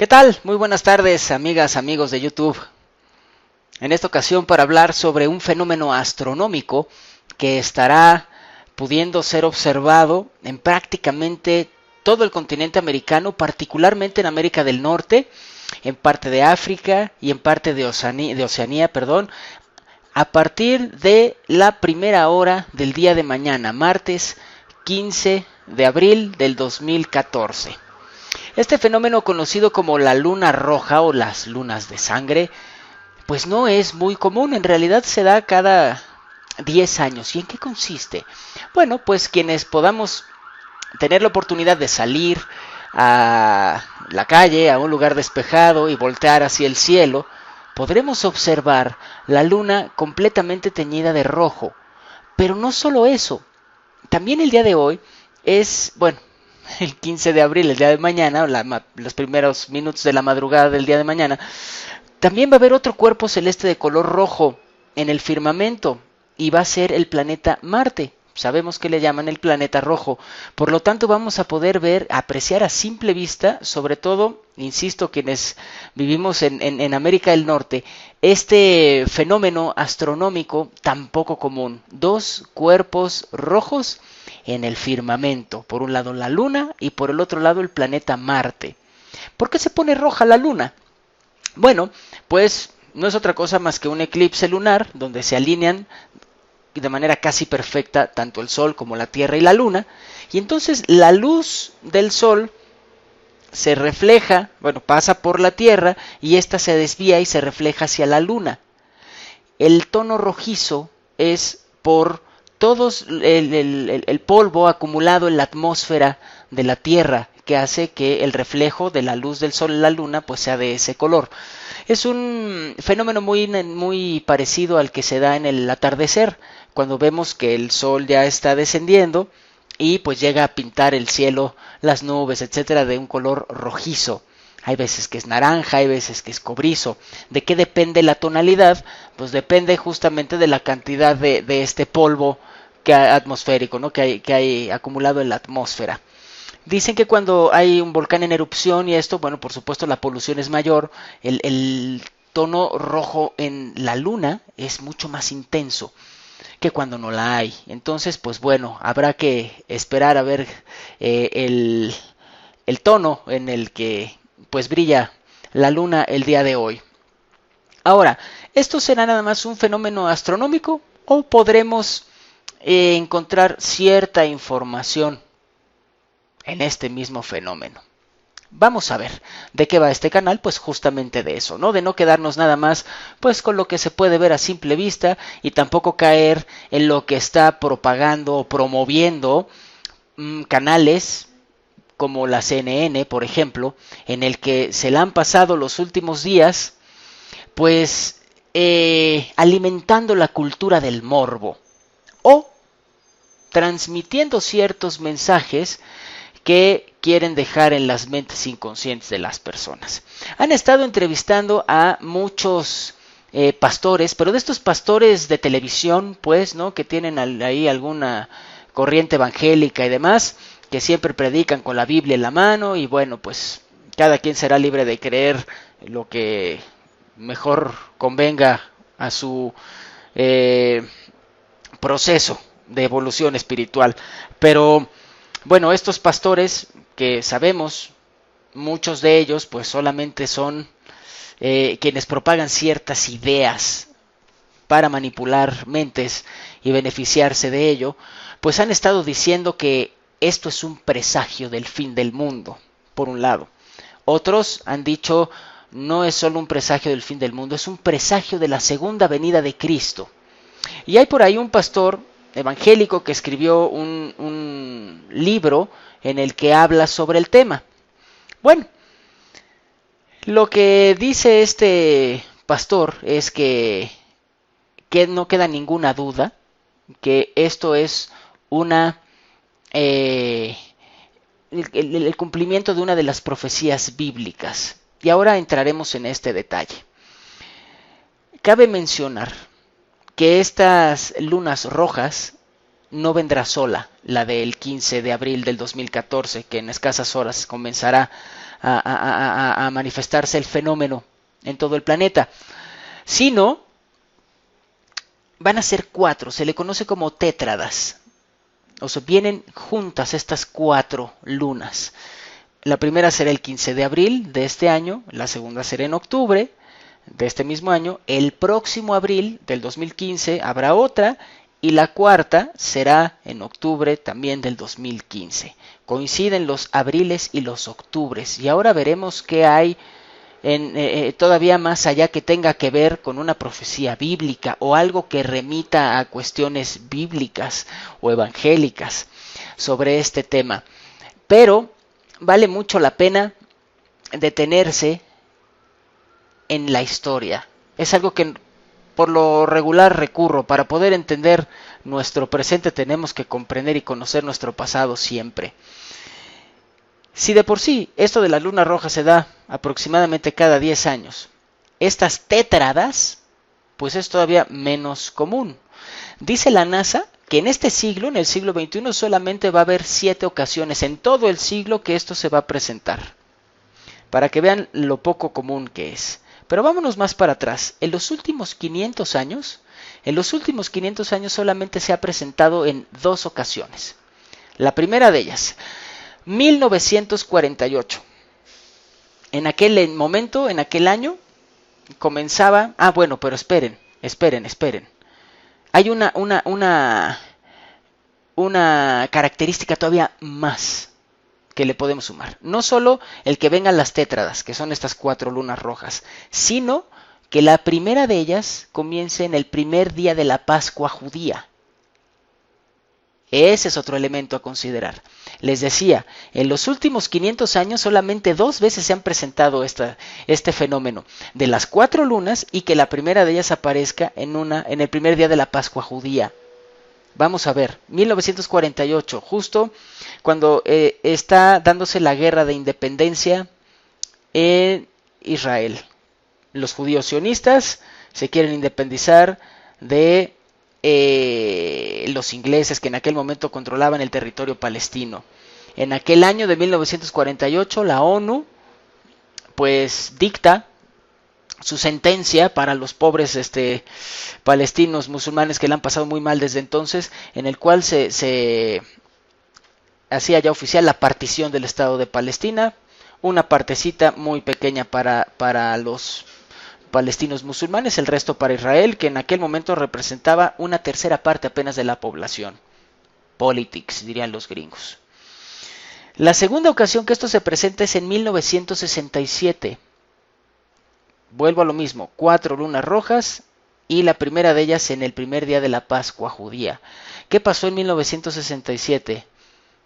¿Qué tal? Muy buenas tardes, amigas, amigos de YouTube. En esta ocasión para hablar sobre un fenómeno astronómico que estará pudiendo ser observado en prácticamente todo el continente americano, particularmente en América del Norte, en parte de África y en parte de Oceanía, a partir de la primera hora del día de mañana, martes 15 de abril del 2014. Este fenómeno, conocido como la luna roja o las lunas de sangre, pues no es muy común. En realidad se da cada 10 años. ¿Y en qué consiste? Bueno, pues quienes podamos tener la oportunidad de salir a la calle, a un lugar despejado y voltear hacia el cielo, podremos observar la luna completamente teñida de rojo. Pero no solo eso, también el día de hoy es, bueno, el 15 de abril, el día de mañana, los primeros minutos de la madrugada del día de mañana, también va a haber otro cuerpo celeste de color rojo en el firmamento y va a ser el planeta Marte. Sabemos que le llaman el planeta rojo, por lo tanto vamos a poder ver, apreciar a simple vista, sobre todo, insisto, quienes vivimos en América del Norte, este fenómeno astronómico tan poco común. Dos cuerpos rojos en el firmamento, por un lado la Luna y por el otro lado el planeta Marte. ¿Por qué se pone roja la Luna? Bueno, pues no es otra cosa más que un eclipse lunar donde se alinean de manera casi perfecta tanto el Sol como la Tierra y la Luna, y entonces la luz del Sol se refleja, bueno, pasa por la Tierra y ésta se desvía y se refleja hacia la Luna. El tono rojizo es por todos el polvo acumulado en la atmósfera de la Tierra, que hace que el reflejo de la luz del Sol en la Luna pues sea de ese color. Es un fenómeno muy parecido al que se da en el atardecer, cuando vemos que el Sol ya está descendiendo y pues llega a pintar el cielo, las nubes, etcétera, de un color rojizo. Hay veces que es naranja, hay veces que es cobrizo. ¿De qué depende la tonalidad? Pues depende justamente de la cantidad de este polvo atmosférico, ¿no? que hay acumulado en la atmósfera. Dicen que cuando hay un volcán en erupción y esto, bueno, por supuesto la polución es mayor, el tono rojo en la luna es mucho más intenso que cuando no la hay. Entonces, pues bueno, habrá que esperar a ver el tono en el que pues brilla la luna el día de hoy. Ahora, ¿esto será nada más un fenómeno astronómico o podremos encontrar cierta información en este mismo fenómeno? Vamos a ver de qué va este canal, pues justamente de eso, ¿no? De no quedarnos nada más pues con lo que se puede ver a simple vista y tampoco caer en lo que está propagando o promoviendo canales como la CNN, por ejemplo, en el que se la han pasado los últimos días pues alimentando la cultura del morbo o transmitiendo ciertos mensajes que quieren dejar en las mentes inconscientes de las personas. Han estado entrevistando a muchos pastores, pero de estos pastores de televisión, pues, ¿no? Que tienen ahí alguna corriente evangélica y demás, que siempre predican con la Biblia en la mano y bueno, pues cada quien será libre de creer lo que mejor convenga a su proceso de evolución espiritual. Pero bueno, estos pastores que sabemos, muchos de ellos pues solamente son quienes propagan ciertas ideas para manipular mentes y beneficiarse de ello, pues han estado diciendo que esto es un presagio del fin del mundo, por un lado. Otros han dicho, no es solo un presagio del fin del mundo, es un presagio de la segunda venida de Cristo. Y hay por ahí un pastor evangélico que escribió un libro en el que habla sobre el tema. Bueno, lo que dice este pastor es que no queda ninguna duda que esto es el cumplimiento de una de las profecías bíblicas. Y ahora entraremos en este detalle. Cabe mencionar que estas lunas rojas no vendrá sola, la del 15 de abril del 2014, que en escasas horas comenzará a manifestarse el fenómeno en todo el planeta, sino van a ser 4, se le conoce como tétradas. O sea, vienen juntas estas 4 lunas. La primera será el 15 de abril de este año, la segunda será en octubre de este mismo año, el próximo abril del 2015 habrá otra y la cuarta será en octubre también del 2015. Coinciden los abriles y los octubres y ahora veremos qué hay todavía más allá que tenga que ver con una profecía bíblica o algo que remita a cuestiones bíblicas o evangélicas sobre este tema. Pero vale mucho la pena detenerse en la historia. Es algo que por lo regular recurro. Para poder entender nuestro presente tenemos que comprender y conocer nuestro pasado siempre. Si de por sí esto de la luna roja se da aproximadamente cada 10 años, estas tétradas, pues es todavía menos común. Dice la NASA que en este siglo, en el siglo XXI, solamente va a haber 7 ocasiones en todo el siglo que esto se va a presentar. Para que vean lo poco común que es. Pero vámonos más para atrás. En los últimos 500 años solamente se ha presentado en 2 ocasiones. La primera de ellas, 1948. En aquel momento, en aquel año, comenzaba... Ah, bueno, pero esperen. Hay una característica todavía más que le podemos sumar. No solo el que vengan las tétradas, que son estas 4 lunas rojas, sino que la primera de ellas comience en el primer día de la Pascua judía. Ese es otro elemento a considerar. Les decía, en los últimos 500 años solamente 2 veces se han presentado este fenómeno de las 4 lunas y que la primera de ellas aparezca en el primer día de la Pascua judía. Vamos a ver, 1948, justo cuando está dándose la guerra de independencia en Israel. Los judíos sionistas se quieren independizar de los ingleses que en aquel momento controlaban el territorio palestino. En aquel año de 1948 la ONU pues dicta su sentencia para los pobres palestinos musulmanes que la han pasado muy mal desde entonces, en el cual se hacía ya oficial la partición del Estado de Palestina, una partecita muy pequeña para los palestinos musulmanes, el resto para Israel, que en aquel momento representaba una tercera parte apenas de la población. Politics, dirían los gringos. La segunda ocasión que esto se presenta es en 1967. Vuelvo a lo mismo, 4 lunas rojas y la primera de ellas en el primer día de la Pascua judía. ¿Qué pasó en 1967?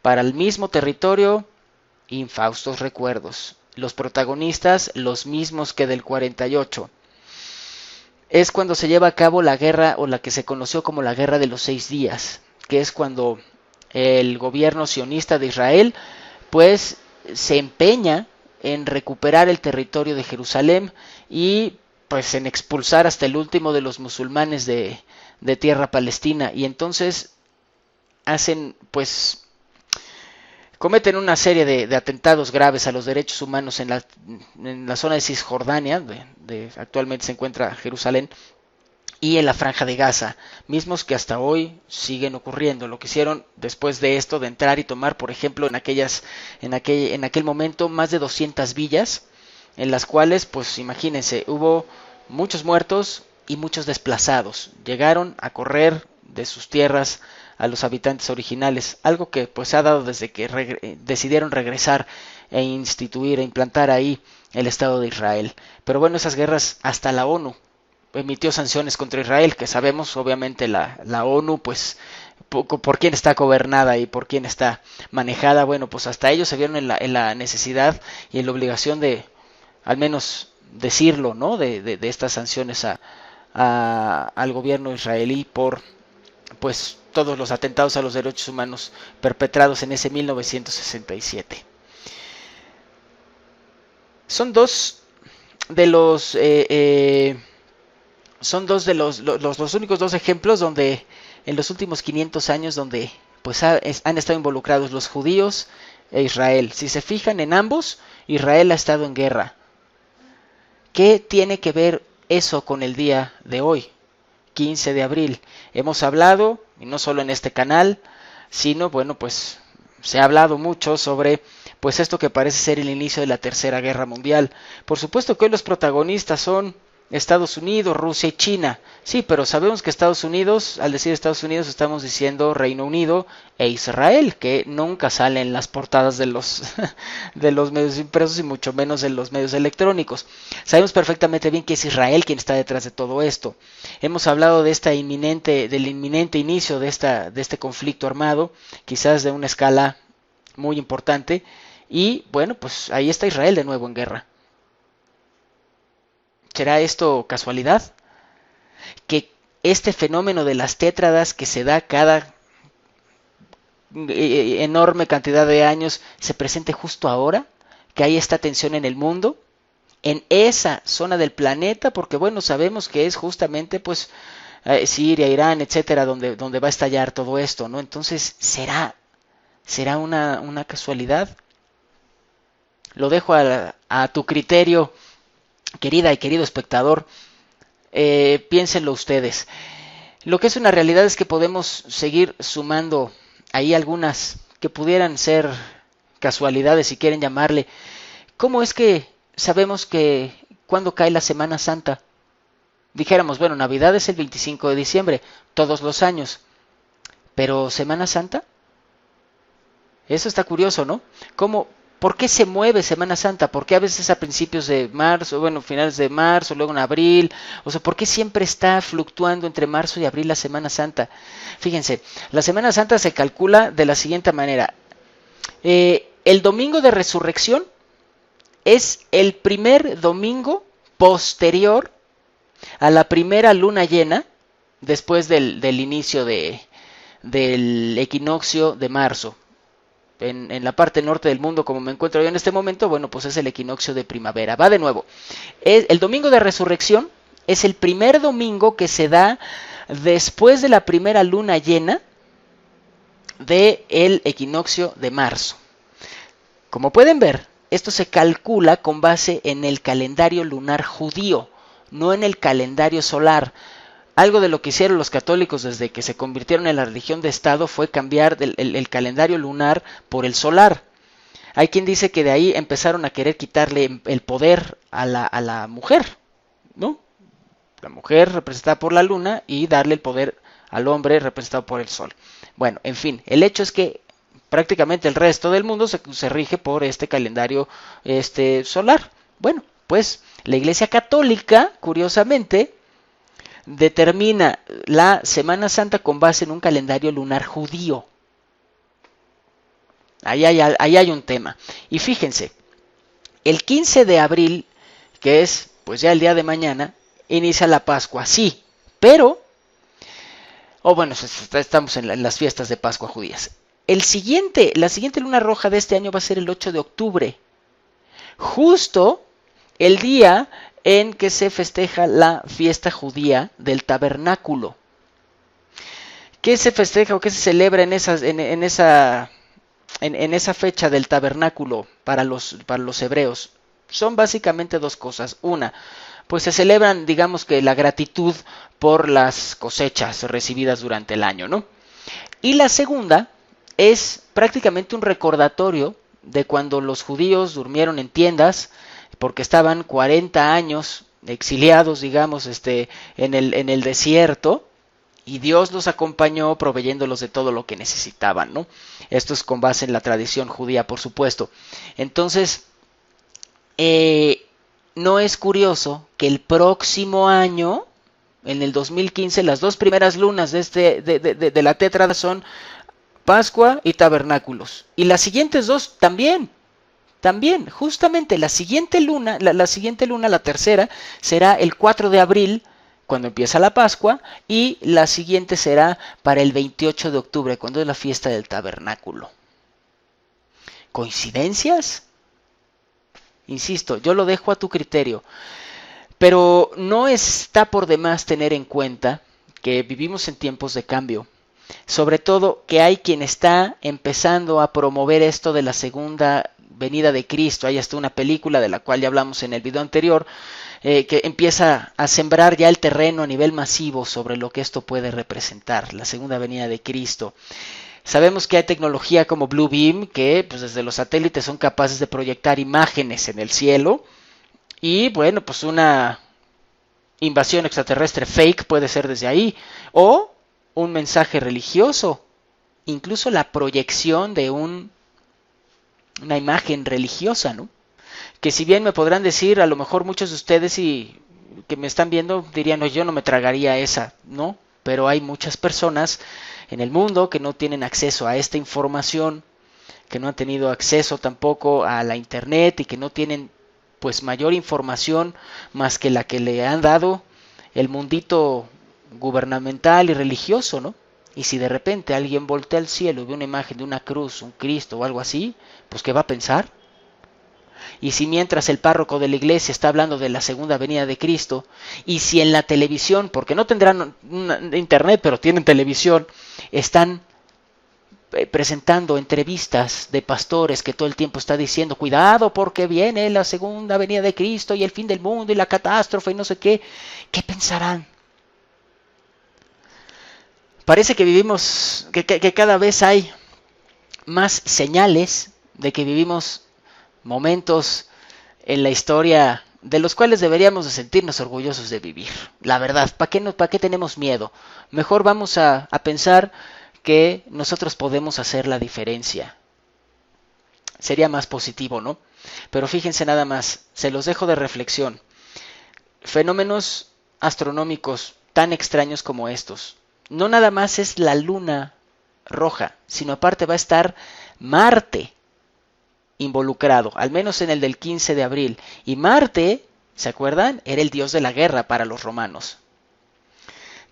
Para el mismo territorio, infaustos recuerdos. Los protagonistas, los mismos que del 48. Es cuando se lleva a cabo la guerra, o la que se conoció como la Guerra de los 6 días, que es cuando el gobierno sionista de Israel, pues, se empeña en recuperar el territorio de Jerusalén y pues en expulsar hasta el último de los musulmanes de tierra palestina. Y entonces cometen una serie de atentados graves a los derechos humanos en la zona de Cisjordania, actualmente se encuentra Jerusalén, y en la Franja de Gaza, mismos que hasta hoy siguen ocurriendo. Lo que hicieron después de esto, de entrar y tomar, por ejemplo, en aquel momento, más de 200 villas, en las cuales, pues imagínense, hubo muchos muertos y muchos desplazados. Llegaron a correr de sus tierras a los habitantes originales, algo que pues se ha dado desde que decidieron regresar e implantar ahí el Estado de Israel. Pero bueno, esas guerras, hasta la ONU emitió sanciones contra Israel, que sabemos obviamente la ONU pues por quién está gobernada y por quién está manejada. Bueno, pues hasta ellos se vieron en la necesidad y en la obligación de al menos decirlo, ¿no? de estas sanciones al gobierno israelí por pues todos los atentados a los derechos humanos perpetrados en ese 1967. Son dos de los únicos 2 ejemplos donde en los últimos 500 años donde pues han estado involucrados los judíos e Israel. Si se fijan en ambos, Israel ha estado en guerra. ¿Qué tiene que ver eso con el día de hoy, 15 de abril? Hemos hablado, y no solo en este canal, sino, bueno, pues se ha hablado mucho sobre pues esto que parece ser el inicio de la Tercera Guerra Mundial. Por supuesto que hoy los protagonistas son Estados Unidos, Rusia y China. Sí, pero sabemos que Estados Unidos, al decir Estados Unidos estamos diciendo Reino Unido e Israel, que nunca salen en las portadas de los, de los medios impresos y mucho menos en los medios electrónicos. Sabemos perfectamente bien que es Israel quien está detrás de todo esto. Hemos hablado de del inminente inicio de este conflicto armado, quizás de una escala muy importante, y bueno, pues ahí está Israel de nuevo en guerra. ¿Será esto casualidad? Que este fenómeno de las tétradas que se da cada enorme cantidad de años se presente justo ahora, que hay esta tensión en el mundo, en esa zona del planeta, porque bueno, sabemos que es justamente pues Siria, Irán, etcétera, donde va a estallar todo esto, ¿no? Entonces, ¿será una casualidad? Lo dejo a tu criterio, querida y querido espectador. Piénsenlo ustedes. Lo que es una realidad es que podemos seguir sumando ahí algunas que pudieran ser casualidades, si quieren llamarle. ¿Cómo es que sabemos que cuándo cae la Semana Santa? Dijéramos, bueno, Navidad es el 25 de diciembre, todos los años. Pero ¿Semana Santa? Eso está curioso, ¿no? ¿Por qué se mueve Semana Santa? ¿Por qué a veces a principios de marzo, bueno, finales de marzo, luego en abril? O sea, ¿por qué siempre está fluctuando entre marzo y abril la Semana Santa? Fíjense, la Semana Santa se calcula de la siguiente manera. El domingo de resurrección es el primer domingo posterior a la primera luna llena, después del inicio del equinoccio de marzo. En la parte norte del mundo, como me encuentro yo en este momento, bueno, pues es el equinoccio de primavera. Va de nuevo. El domingo de resurrección es el primer domingo que se da después de la primera luna llena del equinoccio de marzo. Como pueden ver, esto se calcula con base en el calendario lunar judío, no en el calendario solar. Algo de lo que hicieron los católicos desde que se convirtieron en la religión de Estado fue cambiar el calendario lunar por el solar. Hay quien dice que de ahí empezaron a querer quitarle el poder a la mujer, ¿no? La mujer representada por la luna y darle el poder al hombre representado por el sol. Bueno, en fin, el hecho es que prácticamente el resto del mundo se rige por este calendario solar. Bueno, pues la Iglesia Católica, curiosamente, determina la Semana Santa con base en un calendario lunar judío. Ahí hay un tema. Y fíjense, el 15 de abril, que es pues ya el día de mañana, inicia la Pascua, sí, pero, bueno, estamos en las fiestas de Pascua judías. La siguiente luna roja de este año va a ser el 8 de octubre, justo el día en que se festeja la fiesta judía del tabernáculo. ¿Qué se festeja o qué se celebra en esa fecha del tabernáculo para los hebreos? Son básicamente dos cosas. Una, pues se celebran, digamos que la gratitud por las cosechas recibidas durante el año, ¿no? Y la segunda es prácticamente un recordatorio de cuando los judíos durmieron en tiendas, porque estaban 40 años exiliados, digamos, en el desierto, y Dios los acompañó proveyéndolos de todo lo que necesitaban, ¿no? Esto es con base en la tradición judía, por supuesto. Entonces, ¿no es curioso que el próximo año, en el 2015, las dos primeras lunas de la tétrada son Pascua y Tabernáculos? Y las siguientes dos también, justamente la siguiente luna, la tercera, será el 4 de abril, cuando empieza la Pascua, y la siguiente será para el 28 de octubre, cuando es la fiesta del Tabernáculo. ¿Coincidencias? Insisto, yo lo dejo a tu criterio, pero no está por demás tener en cuenta que vivimos en tiempos de cambio. sobre todo que hay quien está empezando a promover esto de la segunda venida de Cristo. Hay hasta una película de la cual ya hablamos en el video anterior, que empieza a sembrar ya el terreno a nivel masivo sobre lo que esto puede representar, la segunda venida de Cristo. Sabemos que hay tecnología como Blue Beam, que pues desde los satélites son capaces de proyectar imágenes en el cielo, y bueno, pues una invasión extraterrestre fake puede ser desde ahí, o un mensaje religioso, incluso la proyección de una imagen religiosa, ¿no? Que si bien me podrán decir, a lo mejor muchos de ustedes y que me están viendo dirían, no, yo no me tragaría esa, ¿no? Pero hay muchas personas en el mundo que no tienen acceso a esta información, que no han tenido acceso tampoco a la internet y que no tienen pues mayor información más que la que le han dado el mundito gubernamental y religioso, ¿no? Y si de repente alguien voltea al cielo y ve una imagen de una cruz, un Cristo o algo así, pues ¿qué va a pensar? Y si mientras el párroco de la iglesia está hablando de la segunda venida de Cristo, y si en la televisión, porque no tendrán internet, pero tienen televisión, están presentando entrevistas de pastores que todo el tiempo está diciendo, cuidado porque viene la segunda venida de Cristo y el fin del mundo y la catástrofe y no sé qué, ¿qué pensarán? Parece que vivimos, que cada vez hay más señales de que vivimos momentos en la historia de los cuales deberíamos de sentirnos orgullosos de vivir. La verdad, ¿para qué tenemos miedo? Mejor vamos a pensar que nosotros podemos hacer la diferencia. Sería más positivo, ¿no? Pero fíjense nada más, se los dejo de reflexión. Fenómenos astronómicos tan extraños como estos. No nada más es la luna roja, sino aparte va a estar Marte involucrado, al menos en el del 15 de abril. Y Marte, ¿se acuerdan? Era el dios de la guerra para los romanos.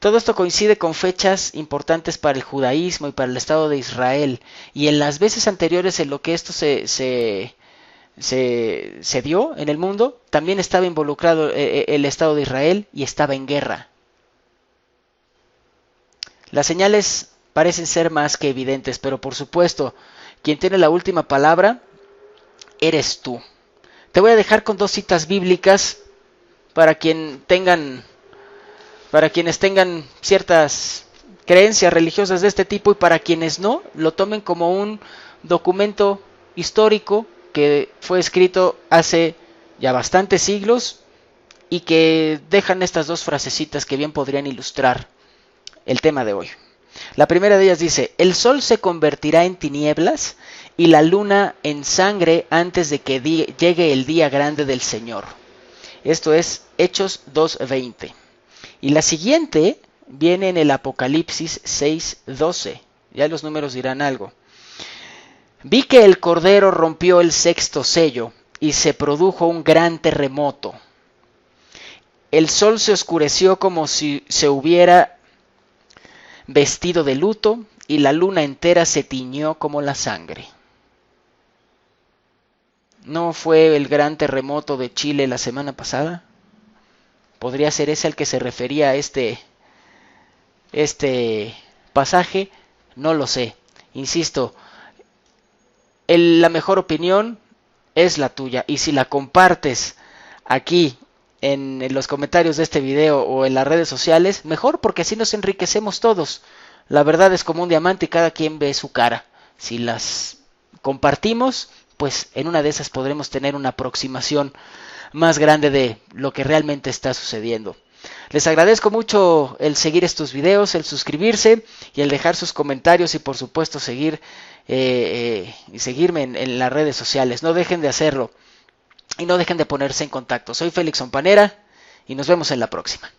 Todo esto coincide con fechas importantes para el judaísmo y para el Estado de Israel. Y en las veces anteriores en lo que esto se dio en el mundo, también estaba involucrado el Estado de Israel y estaba en guerra. Las señales parecen ser más que evidentes, pero por supuesto, quien tiene la última palabra eres tú. Te voy a dejar con dos citas bíblicas para quienes tengan ciertas creencias religiosas de este tipo y para quienes no, lo tomen como un documento histórico que fue escrito hace ya bastantes siglos y que dejan estas dos frasecitas que bien podrían ilustrar el tema de hoy. La primera de ellas dice, el sol se convertirá en tinieblas y la luna en sangre antes de que llegue el día grande del Señor. Esto es Hechos 2:20. Y la siguiente viene en el Apocalipsis 6:12. Ya los números dirán algo. Vi que el Cordero rompió el sexto sello y se produjo un gran terremoto. El sol se oscureció como si se hubiera vestido de luto y la luna entera se tiñó como la sangre. ¿No fue el gran terremoto de Chile la semana pasada? ¿Podría ser ese al que se refería a este pasaje? No lo sé. Insisto, la mejor opinión es la tuya. Y si la compartes aquí en los comentarios de este video o en las redes sociales, mejor porque así nos enriquecemos todos. La verdad es como un diamante y cada quien ve su cara. Si las compartimos, pues en una de esas podremos tener una aproximación más grande de lo que realmente está sucediendo. Les agradezco mucho el seguir estos videos, el suscribirse y el dejar sus comentarios y por supuesto seguirme en las redes sociales. No dejen de hacerlo y no dejen de ponerse en contacto. Soy Félix Ompanera y nos vemos en la próxima.